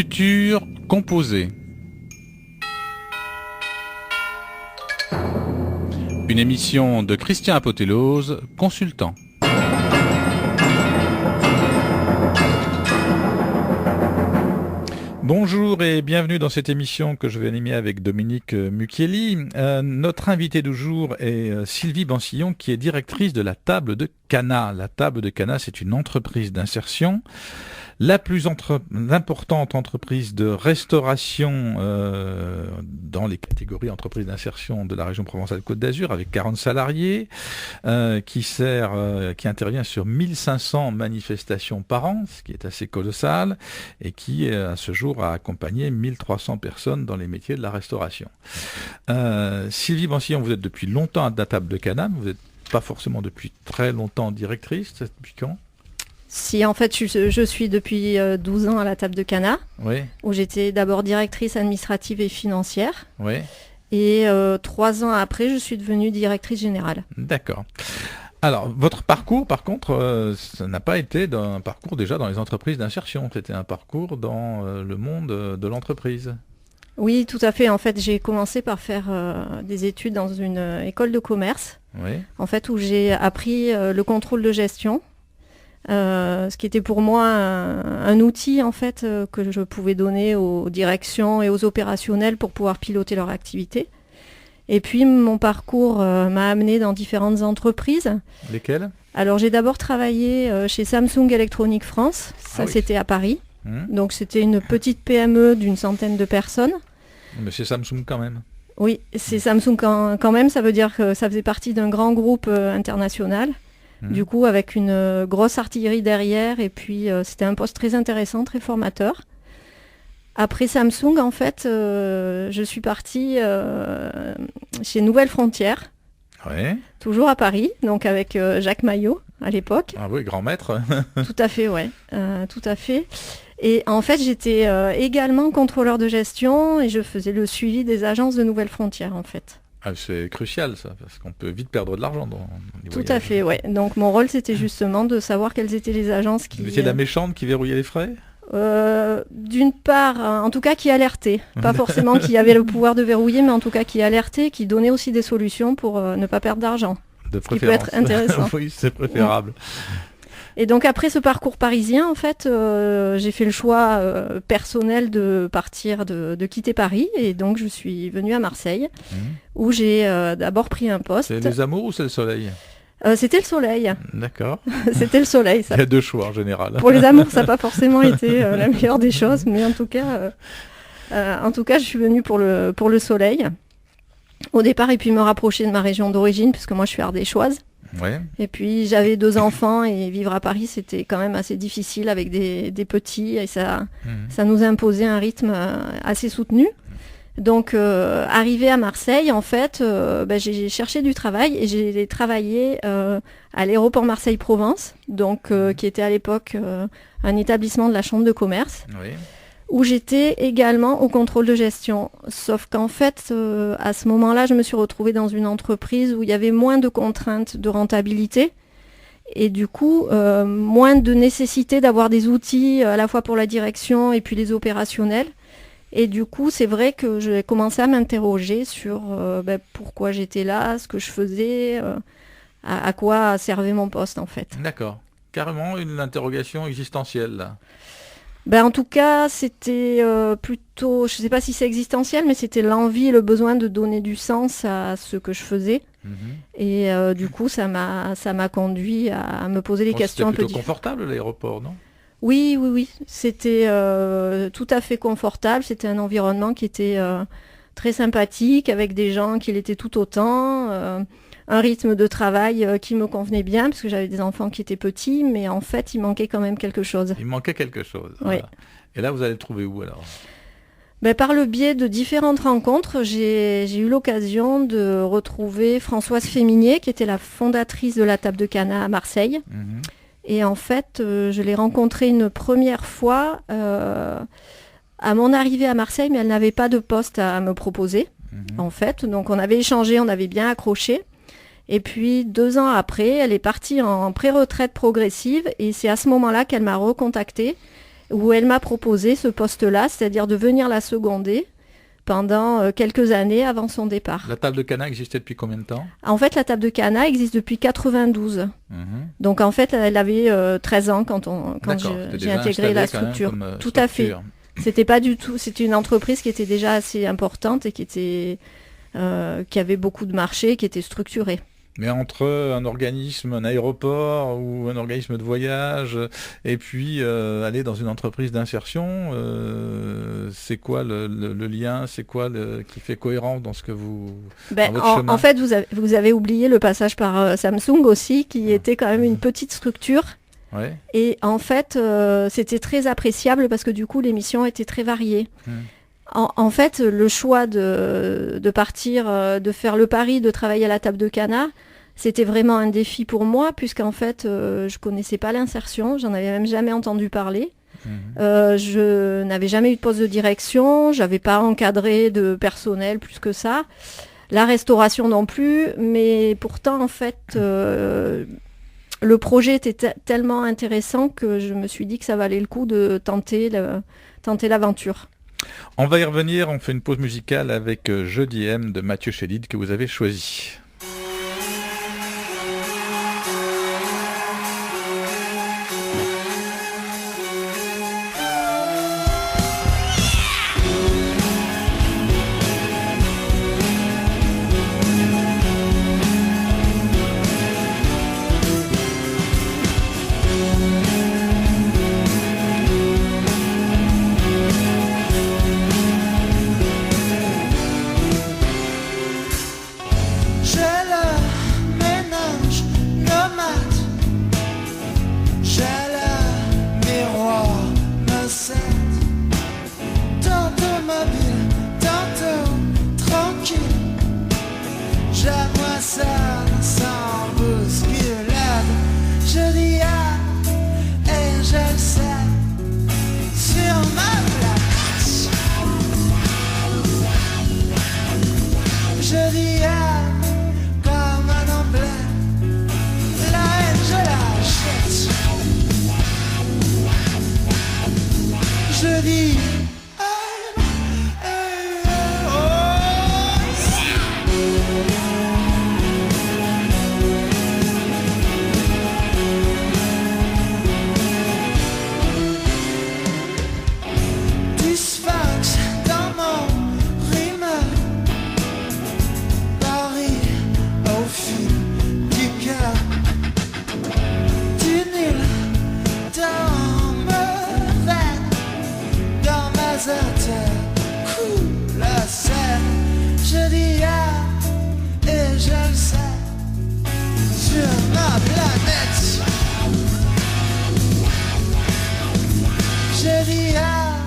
Futur composé. Une émission de Christian Apotélose, consultant. Bonjour et bienvenue dans cette émission que je vais animer avec Dominique Mucchielli. Notre invitée du jour est Sylvie Bansillon, qui est directrice de la Table de Cana. La Table de Cana, c'est une entreprise d'insertion, la plus importante entreprise de restauration dans les catégories entreprises d'insertion de la région Provence-Alpes-Côte d'Azur, avec 40 salariés, qui intervient sur 1500 manifestations par an, ce qui est assez colossal, et qui, à ce jour, a accompagné 1300 personnes dans les métiers de la restauration. Sylvie Bansillon, vous êtes depuis longtemps à la Table de Cana, vous n'êtes pas forcément depuis très longtemps directrice, depuis quand ? Si, en fait, je suis depuis 12 ans à la Table de Cana, Oui. Où j'étais d'abord directrice administrative et financière. Oui. Et 3 ans après, je suis devenue directrice générale. D'accord. Alors, votre parcours, par contre, ça n'a pas été un parcours déjà dans les entreprises d'insertion. C'était un parcours dans le monde de l'entreprise. Oui, tout à fait. En fait, j'ai commencé par faire des études dans une école de commerce, Oui. en fait, où j'ai appris le contrôle de gestion. Ce qui était pour moi un outil en fait que je pouvais donner aux directions et aux opérationnels pour pouvoir piloter leur activité. Et puis mon parcours m'a amené dans différentes entreprises. Lesquelles ? Alors j'ai d'abord travaillé chez Samsung Electronics France, ça oui. C'était à Paris. Donc c'était une petite PME d'une centaine de personnes. Mais c'est Samsung quand même. Oui, c'est Samsung quand même, ça veut dire que ça faisait partie d'un grand groupe international. Du coup, avec une grosse artillerie derrière, et puis c'était un poste très intéressant, très formateur. Après Samsung, en fait, je suis partie chez Nouvelles Frontières, Oui. toujours à Paris, donc avec Jacques Maillot à l'époque. Ah oui, grand maître. Tout à fait, ouais, tout à fait. Et en fait, j'étais également contrôleur de gestion et je faisais le suivi des agences de Nouvelles Frontières, en fait. Ah, c'est crucial ça, parce qu'on peut vite perdre de l'argent dans les voyages. Tout à fait, ouais. Donc mon rôle, c'était justement de savoir quelles étaient les agences qui... Vous étiez la méchante qui verrouillait les frais ? D'une part, en tout cas, qui alertait. Pas forcément qui avait le pouvoir de verrouiller, mais en tout cas qui alertait, qui donnait aussi des solutions pour ne pas perdre d'argent. De préférence. Qui peut être intéressant. Oui, c'est préférable. Et donc après ce parcours parisien, en fait, j'ai fait le choix personnel de partir, de quitter Paris. Et donc je suis venue à Marseille, où j'ai d'abord pris un poste. C'est les amours ou c'est le soleil ? C'était le soleil. D'accord. C'était le soleil, ça. Il y a deux choix en général. Pour les amours, ça n'a pas forcément été la meilleure des choses, mais en tout cas, je suis venue pour le soleil. Au départ, et puis me rapprocher de ma région d'origine, puisque moi je suis ardéchoise. Ouais. Et puis j'avais 2 enfants et vivre à Paris, c'était quand même assez difficile avec des petits, et ça nous imposait un rythme assez soutenu. Donc arrivé à Marseille, en fait, j'ai cherché du travail et j'ai travaillé à l'aéroport Marseille-Provence, donc qui était à l'époque un établissement de la chambre de commerce. Oui. Où j'étais également au contrôle de gestion. Sauf qu'en fait, à ce moment-là, je me suis retrouvée dans une entreprise où il y avait moins de contraintes de rentabilité et du coup, moins de nécessité d'avoir des outils à la fois pour la direction et puis les opérationnels. Et du coup, c'est vrai que j'ai commencé à m'interroger sur pourquoi j'étais là, ce que je faisais, à quoi servait mon poste en fait. D'accord. Carrément une interrogation existentielle là. En tout cas, c'était plutôt, je ne sais pas si c'est existentiel, mais c'était l'envie et le besoin de donner du sens à ce que je faisais. Et du coup, ça m'a conduit à me poser des questions un peu différentes. C'était plutôt confortable l'aéroport, non ? Oui. C'était tout à fait confortable. C'était un environnement qui était très sympathique, avec des gens qui l'étaient tout autant. Un rythme de travail qui me convenait bien, parce que j'avais des enfants qui étaient petits, mais en fait, il manquait quand même quelque chose. Il manquait quelque chose. Oui. Voilà. Et là, vous allez le trouver où alors ? Par le biais de différentes rencontres, j'ai eu l'occasion de retrouver Françoise Féminier, qui était la fondatrice de la Table de Cana à Marseille. Et en fait, je l'ai rencontrée une première fois à mon arrivée à Marseille, mais elle n'avait pas de poste à me proposer, en fait. Donc on avait échangé, on avait bien accroché. Et puis 2 ans après, elle est partie en pré-retraite progressive et c'est à ce moment-là qu'elle m'a recontactée où elle m'a proposé ce poste-là, c'est-à-dire de venir la seconder pendant quelques années avant son départ. La table de Cana existait depuis combien de temps? En fait, la table de Cana existe depuis 92. Donc en fait, elle avait 13 ans quand j'ai intégré la structure. Tout à fait. C'était pas du tout. C'était une entreprise qui était déjà assez importante et qui avait beaucoup de marchés, qui était structurée. Mais entre un organisme, un aéroport ou un organisme de voyage et puis aller dans une entreprise d'insertion, c'est quoi le lien? C'est quoi qui fait cohérence dans ce que vous... En fait, vous avez oublié le passage par Samsung aussi, qui était quand même une petite structure. Ouais. Et en fait, c'était très appréciable parce que du coup, les missions étaient très variées. En fait, le choix de partir, de faire le pari, de travailler à la table de Cana, c'était vraiment un défi pour moi, puisqu'en fait, je connaissais pas l'insertion, j'en avais même jamais entendu parler. Je n'avais jamais eu de poste de direction, j'avais pas encadré de personnel plus que ça. La restauration non plus, mais pourtant, en fait, le projet était tellement intéressant que je me suis dit que ça valait le coup de tenter l'aventure. On va y revenir, on fait une pause musicale avec Jeudi M de Mathieu Chédid que vous avez choisi.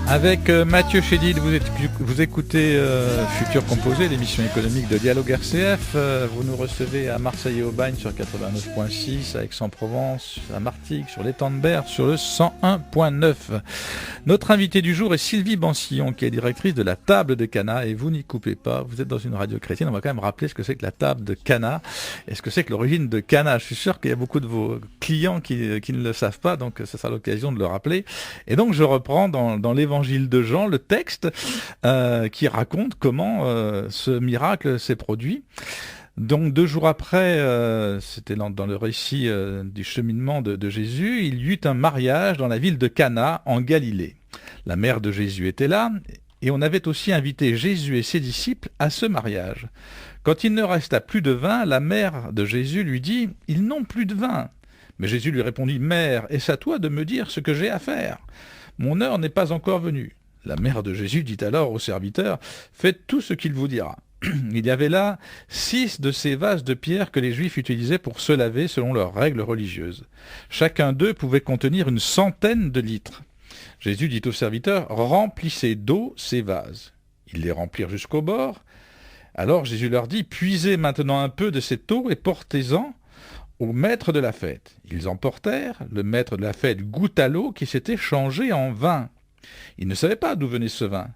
Avec Mathieu Chédid, vous écoutez Futur Composé, l'émission économique de Dialogue RCF. Vous nous recevez à Marseille et au Bagne sur 89.6, à Aix-en-Provence, à Martigues, sur l'étang de Berre, sur le 101.9. Notre invitée du jour est Sylvie Bansillon, qui est directrice de la table de Cana. Et vous n'y coupez pas, vous êtes dans une radio chrétienne. On va quand même rappeler ce que c'est que la table de Cana et ce que c'est que l'origine de Cana. Je suis sûr qu'il y a beaucoup de vos clients qui ne le savent pas, donc ça sera l'occasion de le rappeler. Et donc je reprends dans l'évangile de Jean le texte qui raconte comment ce miracle s'est produit. Donc 2 jours après, c'était dans le récit du cheminement de Jésus, il y eut un mariage dans la ville de Cana en Galilée. La mère de Jésus était là et on avait aussi invité Jésus et ses disciples à ce mariage. Quand il ne resta plus de vin, la mère de Jésus lui dit « Ils n'ont plus de vin ». Mais Jésus lui répondit « Mère, est-ce à toi de me dire ce que j'ai à faire ? Mon heure n'est pas encore venue. » La mère de Jésus dit alors au serviteur « Faites tout ce qu'il vous dira. » Il y avait là 6 de ces vases de pierre que les Juifs utilisaient pour se laver selon leurs règles religieuses. Chacun d'eux pouvait contenir 100 de litres. Jésus dit au serviteur « Remplissez d'eau ces vases. » Ils les remplirent jusqu'au bord. Alors Jésus leur dit « Puisez maintenant un peu de cette eau et portez-en au maître de la fête. » Ils en portèrent. Le maître de la fête goûta l'eau qui s'était changée en vin. Il ne savait pas d'où venait ce vin.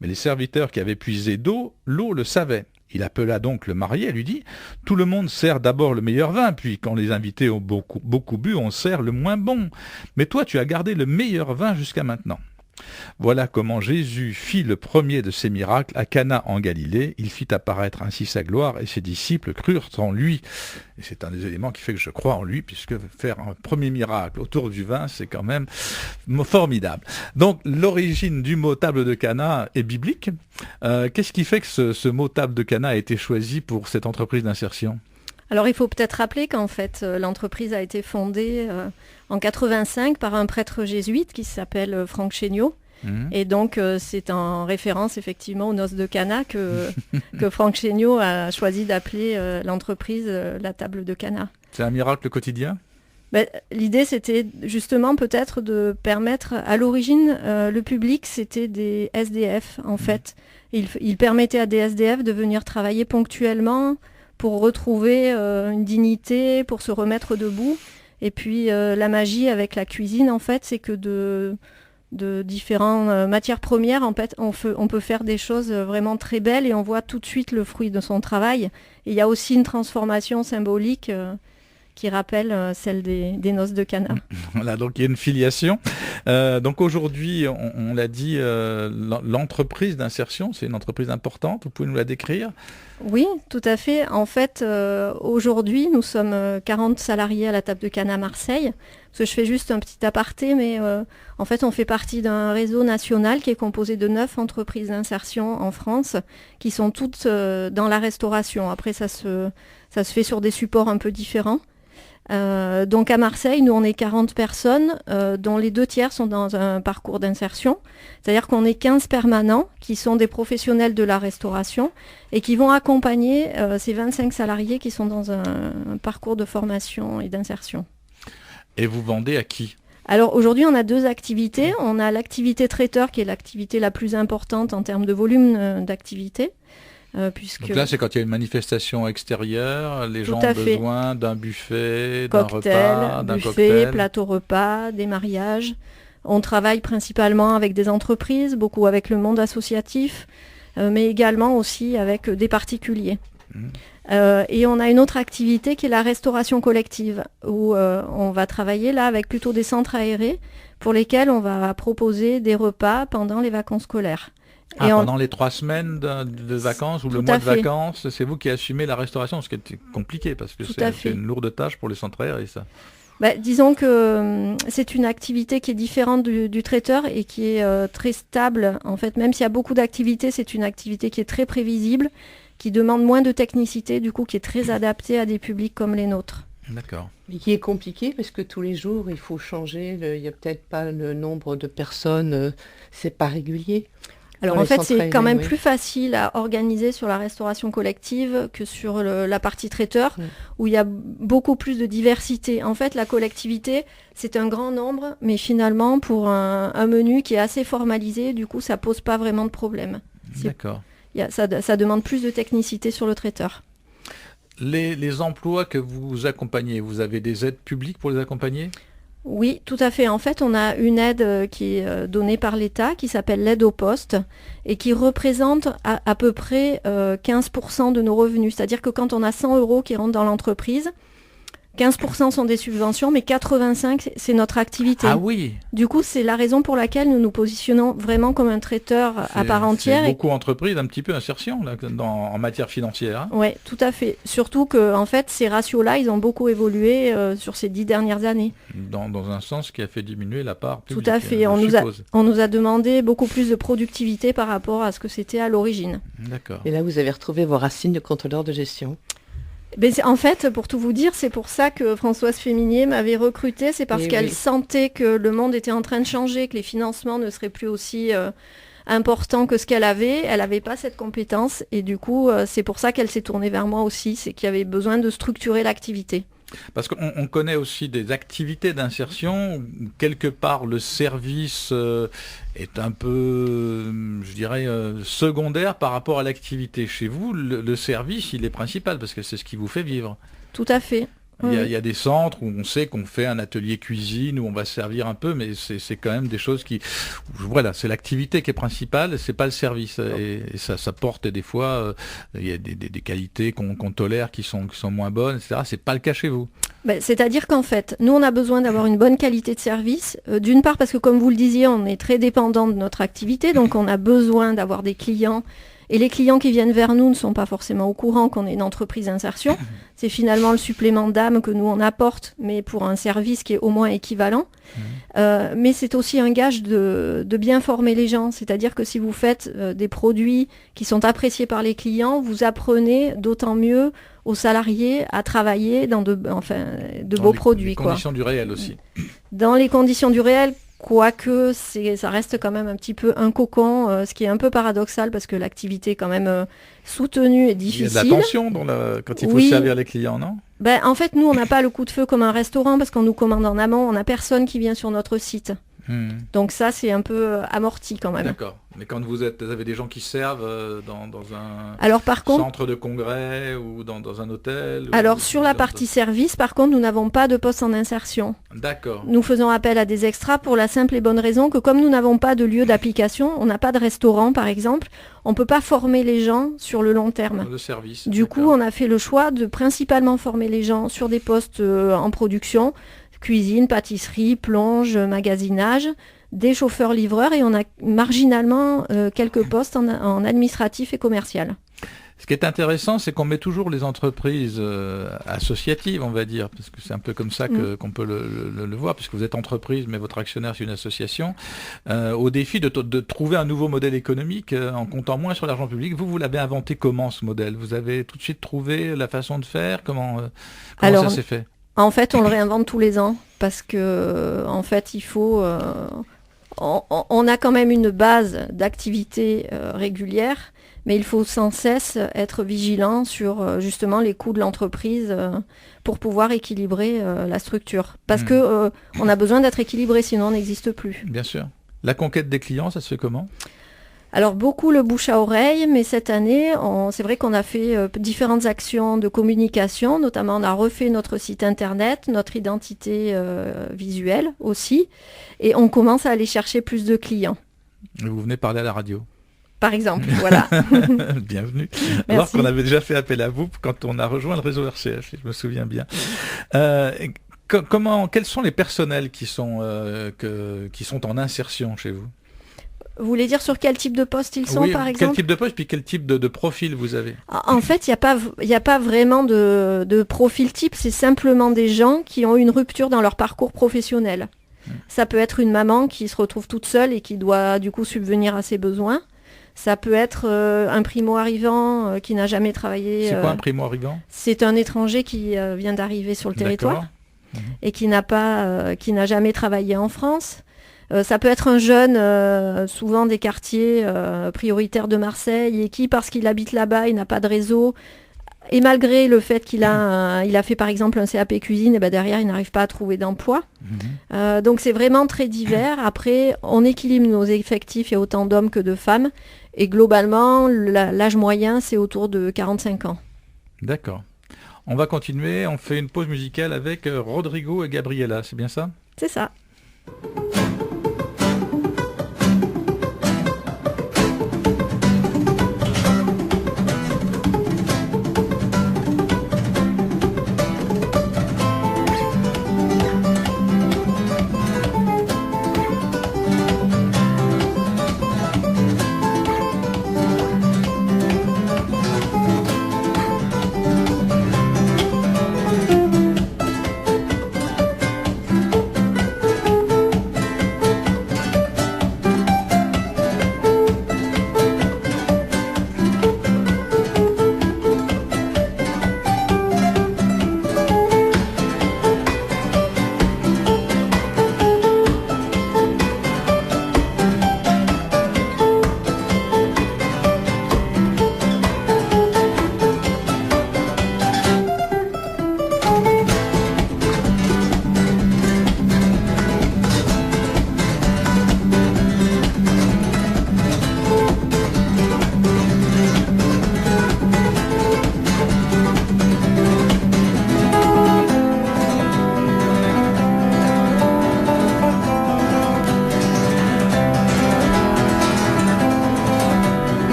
Mais les serviteurs qui avaient puisé l'eau le savaient. Il appela donc le marié et lui dit « Tout le monde sert d'abord le meilleur vin, puis quand les invités ont beaucoup bu, on sert le moins bon. Mais toi, tu as gardé le meilleur vin jusqu'à maintenant. » Voilà comment Jésus fit le premier de ses miracles à Cana en Galilée. Il fit apparaître ainsi sa gloire et ses disciples crurent en lui. Et c'est un des éléments qui fait que je crois en lui, puisque faire un premier miracle autour du vin, c'est quand même formidable. Donc l'origine du mot table de Cana est biblique. Qu'est-ce qui fait que ce mot table de Cana a été choisi pour cette entreprise d'insertion ? Alors il faut peut-être rappeler qu'en fait l'entreprise a été fondée en 85 par un prêtre jésuite qui s'appelle Franck Chéniaud. Et donc c'est en référence effectivement aux noces de Cana que Franck Chéniaud a choisi d'appeler l'entreprise la table de Cana. C'est un miracle quotidien ? L'idée c'était justement peut-être de permettre, à l'origine le public c'était des SDF en fait. Il permettait à des SDF de venir travailler ponctuellement pour retrouver une dignité, pour se remettre debout. Et puis la magie avec la cuisine, en fait, c'est que de différentes matières premières, en fait, on peut faire des choses vraiment très belles et on voit tout de suite le fruit de son travail. Et il y a aussi une transformation symbolique qui rappelle celle des noces de Cana. Voilà, donc il y a une filiation. Donc aujourd'hui, on l'a dit, l'entreprise d'insertion, c'est une entreprise importante. Vous pouvez nous la décrire ? Oui, tout à fait. En fait, aujourd'hui, nous sommes 40 salariés à la table de Cana à Marseille. Parce que je fais juste un petit aparté, mais en fait, on fait partie d'un réseau national qui est composé de 9 entreprises d'insertion en France, qui sont toutes dans la restauration. Après, ça se fait sur des supports un peu différents. Donc à Marseille, nous on est 40 personnes, dont les 2 tiers sont dans un parcours d'insertion. C'est-à-dire qu'on est 15 permanents qui sont des professionnels de la restauration et qui vont accompagner ces 25 salariés qui sont dans un parcours de formation et d'insertion. Et vous vendez à qui ? Alors aujourd'hui on a 2 activités. On a l'activité traiteur qui est l'activité la plus importante en termes de volume d'activité. Donc là, c'est quand il y a une manifestation extérieure, les gens ont besoin d'un buffet, d'un repas, d'un cocktail. Plateau repas, des mariages. On travaille principalement avec des entreprises, beaucoup avec le monde associatif, mais également aussi avec des particuliers. Et on a une autre activité qui est la restauration collective, où on va travailler là avec plutôt des centres aérés pour lesquels on va proposer des repas pendant les vacances scolaires. Pendant les 3 semaines de vacances ou le mois de vacances, c'est vous qui assumez la restauration, ce qui est compliqué parce que c'est une lourde tâche pour les centres aérés, ça. Disons que c'est une activité qui est différente du traiteur et qui est très stable. En fait, même s'il y a beaucoup d'activités, c'est une activité qui est très prévisible, qui demande moins de technicité, du coup qui est très adaptée à des publics comme les nôtres. D'accord. Et qui est compliqué parce que tous les jours, il faut changer. Il n'y a peut-être pas le nombre de personnes, c'est pas régulier. Alors en fait, c'est quand même plus facile à organiser sur la restauration collective que sur la partie traiteur, où il y a beaucoup plus de diversité. En fait, la collectivité, c'est un grand nombre, mais finalement, pour un menu qui est assez formalisé, du coup, ça pose pas vraiment de problème. D'accord. Ça demande plus de technicité sur le traiteur. Les emplois que vous accompagnez, vous avez des aides publiques pour les accompagner ? Oui, tout à fait. En fait, on a une aide qui est donnée par l'État, qui s'appelle l'aide au poste, et qui représente à peu près 15% de nos revenus. C'est-à-dire que quand on a 100 € qui rentrent dans l'entreprise, 15% sont des subventions, mais 85% c'est notre activité. Ah oui. Du coup, c'est la raison pour laquelle nous nous positionnons vraiment comme un traiteur à part entière. C'est beaucoup d'entreprises, un petit peu insertion là, en matière financière. Hein. Oui, tout à fait. Surtout que en fait, ces ratios-là, ils ont beaucoup évolué sur ces 10 dernières années. Dans un sens qui a fait diminuer la part publique. Tout à fait. On nous a demandé beaucoup plus de productivité par rapport à ce que c'était à l'origine. D'accord. Et là, vous avez retrouvé vos racines de contrôleur de gestion. En fait, pour tout vous dire, c'est pour ça que Françoise Féminier m'avait recrutée. C'est parce qu'elle sentait que le monde était en train de changer, que les financements ne seraient plus aussi importants que ce qu'elle avait. Elle n'avait pas cette compétence et du coup, c'est pour ça qu'elle s'est tournée vers moi aussi. C'est qu'il y avait besoin de structurer l'activité. Parce qu'on connaît aussi des activités d'insertion où quelque part le service est un peu, je dirais, secondaire par rapport à l'activité. Chez vous, le service, il est principal parce que c'est ce qui vous fait vivre. Tout à fait. Il y a des centres où on sait qu'on fait un atelier cuisine, où on va servir un peu, mais c'est quand même des choses qui... Voilà, c'est l'activité qui est principale, c'est pas le service. Et ça porte des fois, il y a des qualités qu'on tolère qui sont moins bonnes, etc. C'est pas le cas chez vous. C'est-à-dire qu'en fait, nous on a besoin d'avoir une bonne qualité de service, d'une part parce que comme vous le disiez, on est très dépendant de notre activité, donc on a besoin d'avoir des clients. Et les clients qui viennent vers nous ne sont pas forcément au courant qu'on est une entreprise d'insertion. C'est finalement le supplément d'âme que nous on apporte, mais pour un service qui est au moins équivalent. Mais c'est aussi un gage de bien former les gens. C'est-à-dire que si vous faites des produits qui sont appréciés par les clients, vous apprenez d'autant mieux aux salariés à travailler dans de beaux produits. Dans les conditions du réel aussi. Dans les conditions du réel, quoique ça reste quand même un petit peu un cocon, ce qui est un peu paradoxal parce que l'activité est quand même soutenue et difficile. Il y a de la tension quand il faut servir les clients, non ? En fait, nous, on n'a pas le coup de feu comme un restaurant parce qu'on nous commande en amont, on n'a personne qui vient sur notre site. Donc ça, c'est un peu amorti quand même. D'accord. Mais quand vous avez des gens qui servent dans un centre de congrès ou dans un hôtel sur la partie service, par contre, nous n'avons pas de poste en insertion. D'accord. Nous faisons appel à des extras pour la simple et bonne raison que comme nous n'avons pas de lieu d'application, on n'a pas de restaurant par exemple, on ne peut pas former les gens sur le long terme. Le service. Du coup, on a fait le choix de principalement former les gens sur des postes en production, cuisine, pâtisserie, plonge, magasinage, des chauffeurs-livreurs et on a marginalement quelques postes en administratif et commercial. Ce qui est intéressant, c'est qu'on met toujours les entreprises associatives, on va dire, parce que c'est un peu comme ça qu'on peut le voir, puisque vous êtes entreprise, mais votre actionnaire, c'est une association, au défi de trouver un nouveau modèle économique en comptant moins sur l'argent public. Vous l'avez inventé comment, ce modèle ? Vous avez tout de suite trouvé la façon de faire ? Comment ça s'est fait ? En fait, on le réinvente tous les ans, parce que, en fait, il faut... on a quand même une base d'activité régulière, mais il faut sans cesse être vigilant sur justement les coûts de l'entreprise pour pouvoir équilibrer la structure. Parce que on a besoin d'être équilibré, sinon on n'existe plus. Bien sûr. La conquête des clients, ça se fait comment ? Alors beaucoup le bouche à oreille, mais cette année, c'est vrai qu'on a fait différentes actions de communication, notamment on a refait notre site internet, notre identité visuelle aussi, et on commence à aller chercher plus de clients. Et vous venez parler à la radio ? Par exemple, voilà. Bienvenue. Merci. Alors qu'on avait déjà fait appel à vous quand on a rejoint le réseau RCF, je me souviens bien. Quels sont les personnels qui sont en insertion chez vous ? Vous voulez dire sur quel type de poste ils sont, par exemple ? Quel type de poste, puis quel type de profil vous avez ? En fait, il n'y a pas vraiment de profil type, c'est simplement des gens qui ont eu une rupture dans leur parcours professionnel. Ça peut être une maman qui se retrouve toute seule et qui doit du coup subvenir à ses besoins. Ça peut être un primo-arrivant qui n'a jamais travaillé. C'est quoi un primo-arrivant ? C'est un étranger qui vient d'arriver sur le territoire et qui n'a jamais travaillé en France. Ça peut être un jeune, souvent des quartiers prioritaires de Marseille, et qui, parce qu'il habite là-bas, il n'a pas de réseau, et malgré le fait qu'il a fait par exemple un CAP cuisine, et derrière il n'arrive pas à trouver d'emploi. Donc c'est vraiment très divers. Après, on équilibre nos effectifs, il y a autant d'hommes que de femmes, et globalement, l'âge moyen, c'est autour de 45 ans. D'accord. On va continuer, on fait une pause musicale avec Rodrigo et Gabriela, c'est bien ça ? C'est ça.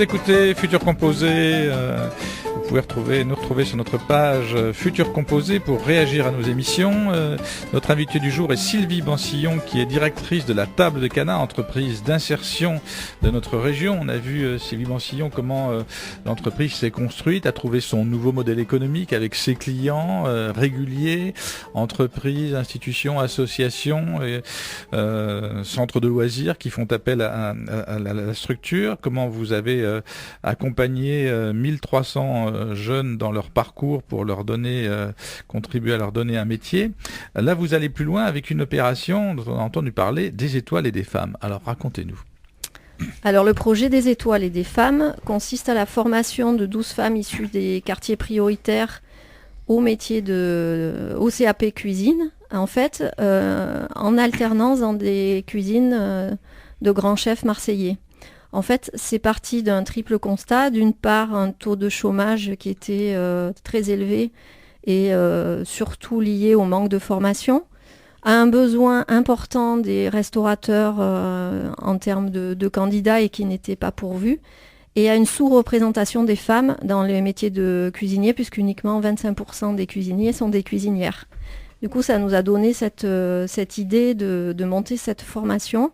Vous écoutez Futur Composé, vous pouvez nous retrouver sur notre page Futur Composé pour réagir à nos émissions. Notre invitée du jour est Sylvie Bansillon, qui est directrice de la Table de Cana, entreprise d'insertion de notre région. On a vu, Sylvie Bansillon, comment l'entreprise s'est construite, a trouvé son nouveau modèle économique avec ses clients réguliers, entreprises, institutions, associations, et, centres de loisirs qui font appel à la structure. Comment vous avez accompagné 1300 jeunes dans leur parcours pour leur donner, contribuer à leur donner un métier. Là, vous allez plus loin avec une opération dont on a entendu parler, des étoiles et des femmes. Alors, racontez-nous. Alors, le projet des étoiles et des femmes consiste à la formation de 12 femmes issues des quartiers prioritaires au métier au CAP cuisine, en fait, en alternance dans des cuisines de grands chefs marseillais. En fait, c'est parti d'un triple constat. D'une part, un taux de chômage qui était très élevé et surtout lié au manque de formation, à un besoin important des restaurateurs en termes de candidats et qui n'étaient pas pourvus, et à une sous-représentation des femmes dans les métiers de cuisinier, puisqu'uniquement 25% des cuisiniers sont des cuisinières. Du coup, ça nous a donné cette idée de monter cette formation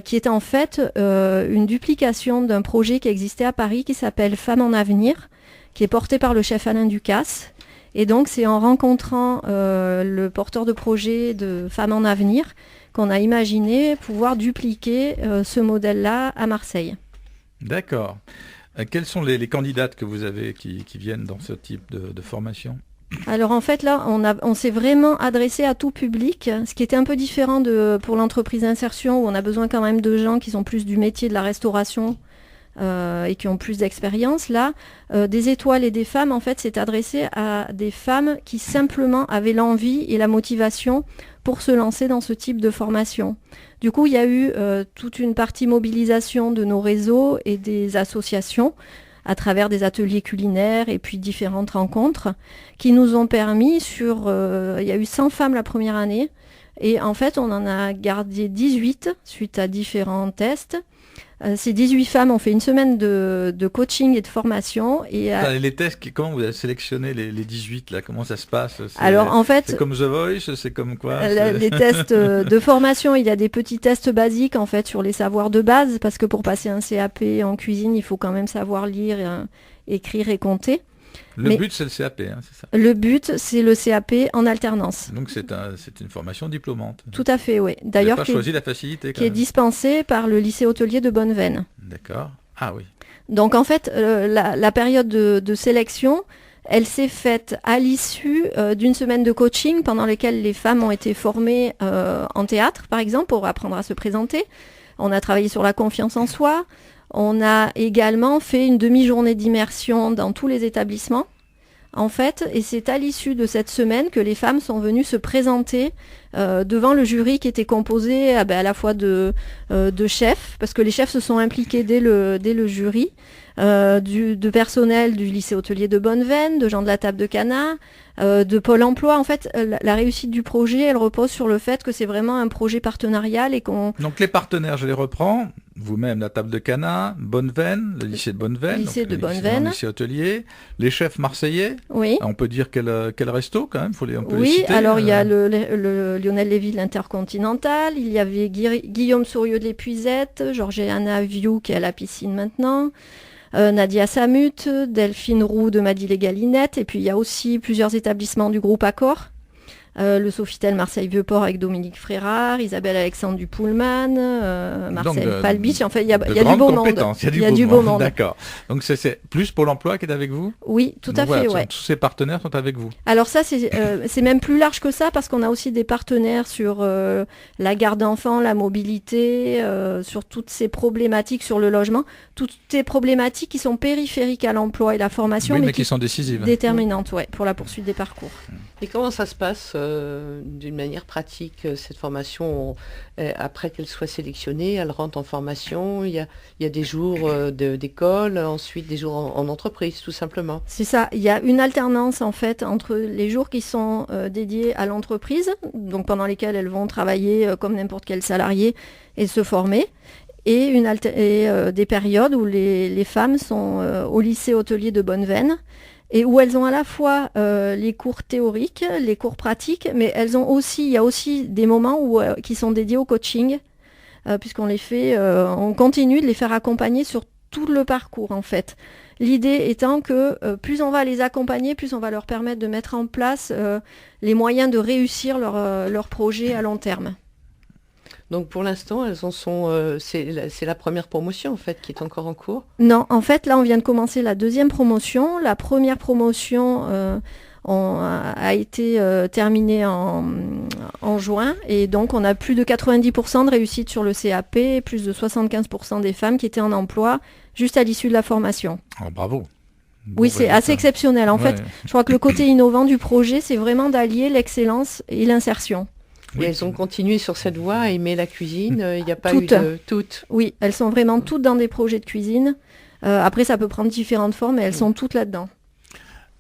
qui est en fait une duplication d'un projet qui existait à Paris qui s'appelle Femmes en avenir, qui est porté par le chef Alain Ducasse. Et donc, c'est en rencontrant le porteur de projet de Femmes en avenir qu'on a imaginé pouvoir dupliquer ce modèle-là à Marseille. D'accord. Quelles sont les candidates que vous avez qui viennent dans ce type de formation ? Alors en fait là, on s'est vraiment adressé à tout public, ce qui était un peu différent pour l'entreprise d'insertion où on a besoin quand même de gens qui sont plus du métier de la restauration et qui ont plus d'expérience. Là, des étoiles et des femmes, en fait, c'est adressé à des femmes qui simplement avaient l'envie et la motivation pour se lancer dans ce type de formation. Du coup, il y a eu toute une partie mobilisation de nos réseaux et des associations à travers des ateliers culinaires et puis différentes rencontres qui nous ont permis il y a eu 100 femmes la première année et en fait on en a gardé 18 suite à différents tests. Ces 18 femmes ont fait une semaine de coaching et de formation. Et les tests, comment vous avez sélectionné les 18 là? Comment ça se passe? Alors en fait, c'est comme The Voice, c'est comme quoi? Les tests de formation, il y a des petits tests basiques en fait sur les savoirs de base parce que pour passer un CAP en cuisine, il faut quand même savoir lire, écrire et compter. Le but, c'est le CAP, hein, c'est ça? Le but, c'est le CAP en alternance. Donc, c'est une formation diplômante. Tout à fait, oui. D'ailleurs, choisi la facilité, qui est dispensée par le lycée hôtelier de Bonneveine. D'accord. Ah oui. Donc, en fait, la période de sélection, elle s'est faite à l'issue d'une semaine de coaching pendant laquelle les femmes ont été formées en théâtre, par exemple, pour apprendre à se présenter. On a travaillé sur la confiance en soi. On a également fait une demi-journée d'immersion dans tous les établissements, en fait, et c'est à l'issue de cette semaine que les femmes sont venues se présenter devant le jury qui était composé à la fois de chefs, parce que les chefs se sont impliqués dès le jury, de personnel du lycée hôtelier de Bonneveine, de gens de la Table de Cana, de Pôle emploi. En fait, la réussite du projet, elle repose sur le fait que c'est vraiment un projet partenarial et qu'on... Donc les partenaires, je les reprends, vous-même, la Table de Cana, Bonneveine, le lycée de Bonneveine, le lycée hôtelier, les chefs marseillais. Oui. On peut dire quel resto quand même, on peut oui, les citer. Alors il y a le Lionel Lévy de l'Intercontinental, il y avait Guillaume Sourieux de l'Épuisette, Georgiana Viou qui est à la piscine maintenant, Nadia Samut, Delphine Roux de Madi les Galinettes, et puis il y a aussi plusieurs établissements du groupe Accor. Le Sofitel Marseille-Vieux-Port avec Dominique Frérard, Isabelle Alexandre du Pullman, Marcel Palbiche. En fait, il y a du beau monde. Il y a du beau monde. D'accord. Donc c'est plus Pôle emploi qui est avec vous? Oui, tout à fait. Ouais. Tous ces partenaires sont avec vous. Alors ça, c'est même plus large que ça parce qu'on a aussi des partenaires sur la garde d'enfants, la mobilité, sur toutes ces problématiques, sur le logement, toutes ces problématiques qui sont périphériques à l'emploi et la formation, oui, mais qui sont décisives. Déterminantes, ouais, pour la poursuite des parcours. Et comment ça se passe d'une manière pratique, cette formation, après qu'elle soit sélectionnée, elle rentre en formation, il y a des jours d'école, ensuite des jours en entreprise, tout simplement. C'est ça, il y a une alternance en fait entre les jours qui sont dédiés à l'entreprise, donc pendant lesquels elles vont travailler comme n'importe quel salarié et se former, et, des périodes où les femmes sont au lycée hôtelier de Bonneveine et où elles ont à la fois les cours théoriques, les cours pratiques, mais il y a aussi des moments qui sont dédiés au coaching, puisqu'on on continue de les faire accompagner sur tout le parcours en fait. L'idée étant que plus on va les accompagner, plus on va leur permettre de mettre en place les moyens de réussir leur projet à long terme. Donc pour l'instant, elles en sont. C'est la première promotion en fait qui est encore en cours. Non, en fait là on vient de commencer la deuxième promotion. La première promotion a été terminée en juin et donc on a plus de 90% de réussite sur le CAP, plus de 75% des femmes qui étaient en emploi juste à l'issue de la formation. Oh, bravo. Oui, c'est assez exceptionnel. En fait, je crois que le côté innovant du projet, c'est vraiment d'allier l'excellence et l'insertion. Et elles ont continué sur cette voie à aimer la cuisine. Il n'y a pas eu de toutes. Oui, elles sont vraiment toutes dans des projets de cuisine. Après, ça peut prendre différentes formes, mais elles sont toutes là-dedans.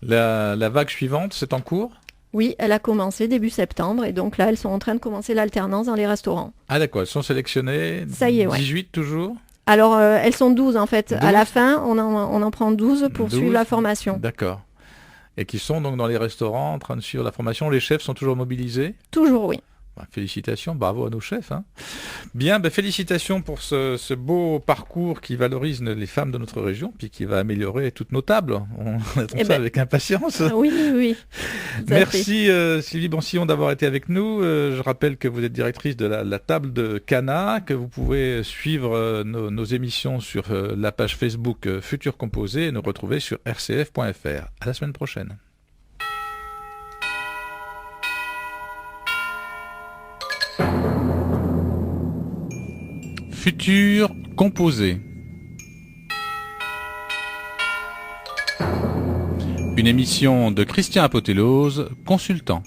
La vague suivante, c'est en cours ? Oui, elle a commencé début septembre et donc là, elles sont en train de commencer l'alternance dans les restaurants. Ah d'accord, elles sont sélectionnées. Ça y est, ouais. 18 toujours ? Alors, elles sont 12 en fait. 12 à la fin, on en prend 12 pour 12 suivre la formation. D'accord. Et qui sont donc dans les restaurants en train de suivre la formation. Les chefs sont toujours mobilisés ? Toujours, oui. Félicitations, bravo à nos chefs. Hein. Bien, félicitations pour ce beau parcours qui valorise les femmes de notre région, puis qui va améliorer toutes nos tables. On attend ça avec impatience. Oui, oui. Merci Sylvie Bansillon d'avoir été avec nous. Je rappelle que vous êtes directrice de la table de Cana, que vous pouvez suivre nos émissions sur la page Facebook Futur Composé et nous retrouver sur rcf.fr. À la semaine prochaine. Futur Composé. Une émission de Christian Apotelose, consultant.